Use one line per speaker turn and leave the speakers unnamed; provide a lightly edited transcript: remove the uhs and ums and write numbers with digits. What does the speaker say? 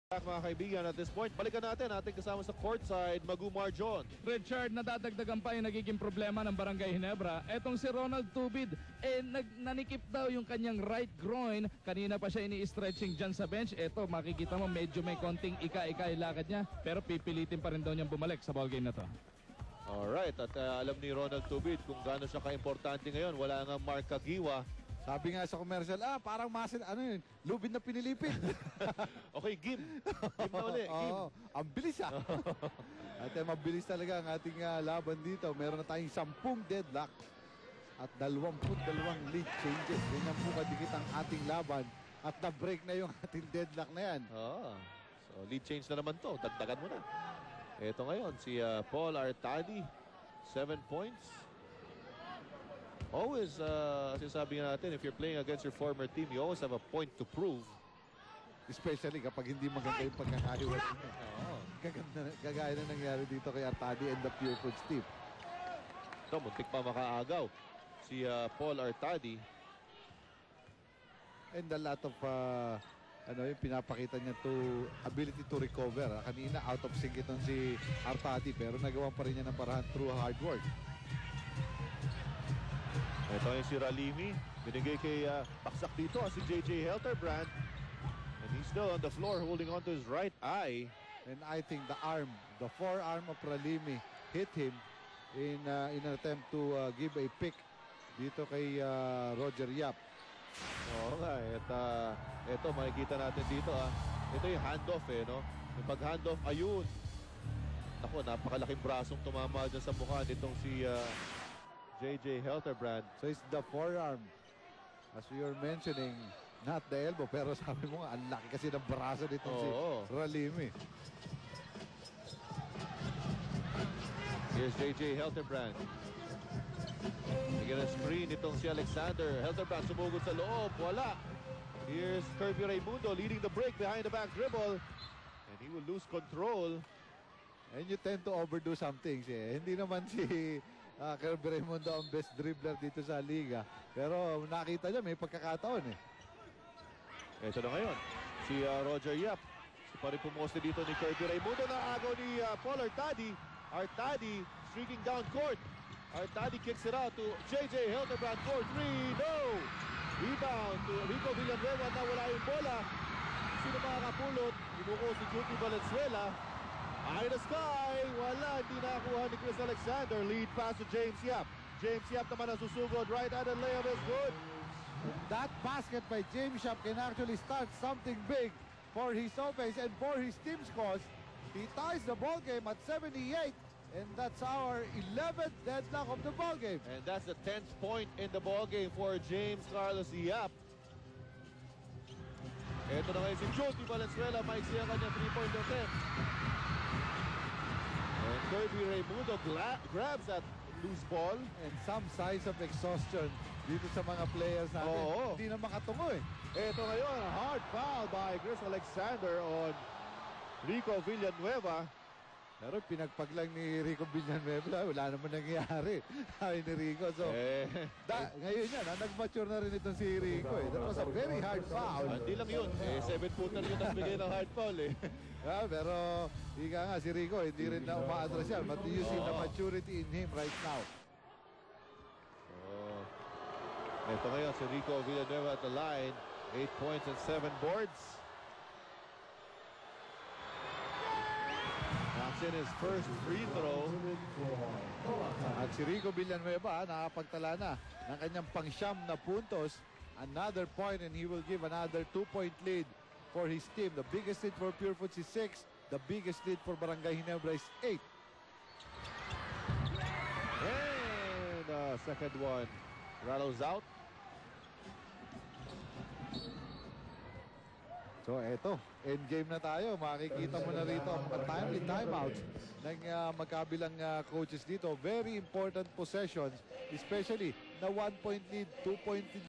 Back mga kaibigan, at this point, balikan natin ating kasama sa courtside, Magumar John.
Richard, nadadagdagan pa yung nagiging problema ng Barangay Ginebra. Etong si Ronald Tubid, nanikip daw yung kanyang right groin. Kanina pa siya ini-stretching dyan sa bench. Eto, makikita mo medyo may konting ika-ika yung lakad niya. Pero pipilitin pa rin daw niyang bumalik sa ballgame na to.
Alright, at alam ni Ronald Tubid kung gaano siya ka-importante ngayon. Wala nga Mark Kagiwa.
Sabi nga sa commercial, parang muscle, lubid na pinilipid.
Okay, Gim. Gim na uli, Gim.
Ang bilis At mabilis talaga ang ating laban dito. Meron na tayong 10 deadlock at 22 lead changes. Ganyan po kadikit ang ating laban. At na-break na yung ating deadlock na yan.
So lead change na naman to. Dagdagan mo na. Ito ngayon, si Paul Artadi. 7 points. Always, sinasabi nga natin, if you're playing against your former team, you always have a point to prove.
Especially kapag hindi maganda yung pagkakahiwat mo. Kagaya na nangyari dito kay Artadi and the Pure Foods team.
Ito, muntik pa makaagaw si Paul Artadi.
And a lot of yung pinapakita niya to ability to recover. Kanina out of sync itong si Artadi pero nagawa pa rin niya ng paraan through hard work.
Ito yung si Ralimi. Binigay kay paksak dito si JJ Helterbrand. And he's still on the floor holding on to his right eye.
And I think the forearm of Ralimi hit him in an attempt to give a pick dito kay Roger Yap.
Oo nga. Ito makikita natin dito. Ito yung handoff no? Yung pag-handoff, ayun. Ako, napakalaking brasong tumama dyan sa mukha nitong si JJ Helterbrand.
So it's the forearm. As we were mentioning, not the elbow. Pero sabi mo nga, ang laki kasi ng braso nito si Ralimi.
Here's JJ Helterbrand. Bigyan ng screen itong si Alexander. Helterbrand sumugod sa loob. Wala. Here's Kirby Raimundo leading the break behind the back dribble. And he will lose control.
And you tend to overdo some things. Hindi naman si Kirby Raimundo ang best dribbler dito sa liga. Pero nakita niya may pagkakataon
Ito na ngayon. Si Roger Yap. Si pa rin pumoste dito ni Kirby Raimundo na agaw ni Paul Artadi. Artadi streaking down court. Artadi kicks it out to JJ Helterbrand for 3. No! Rebound to Rico Villanueva na wala yung bola. Sino makakapulot? Inuko si Juti Valenzuela. Eye the sky! Wala, hindi nakakuha ni Chris Alexander. Lead pass to James Yap. James Yap naman ang susugod. Right-handed layup is good.
That basket by James Yap can actually start something big for his offense and for his team's cause. He ties the ball game at 78. And that's our 11th deadlock of the ball game.
And that's the 10th point in the ball game for James Carlos Yap. Ito na ngayon si Juti Valenzuela. Maiksi ang kanyang 3-point attempt. And Kirby Raimundo grabs that loose ball.
And some signs of exhaustion dito sa mga players natin. Hindi na makatungo
Ito ngayon, a hard foul by Chris Alexander on Rico Villanueva.
Pero pinagpag lang ni Rico Villanueva, wala naman nangyayari. Sabi ni Rico. So, ngayon yan, nag-mature na rin itong si Rico. That was a very hard foul.
Hindi lang yun. 7-footer yun ang bigay ng hard foul
Pero, ika nga, si Rico, hindi rin na uma-address yan. But you see the maturity in him right now.
Ito ngayon, si Rico Villanueva at the line. 8 points and 7 boards. In his first free throw.
At si Rico Villanueva nakapagtala na ng kanyang pang-siyam na puntos. Another point and he will give another 2-point lead for his team. The biggest lead for Pure Foods is 6. The biggest lead for Barangay Ginebra is 8.
And second one rattles out.
So eto, endgame na tayo. Makikita mo na rito ang mga timely timeouts ng magkabilang coaches dito. Very important possessions, especially na 1-point lead, 2-point lead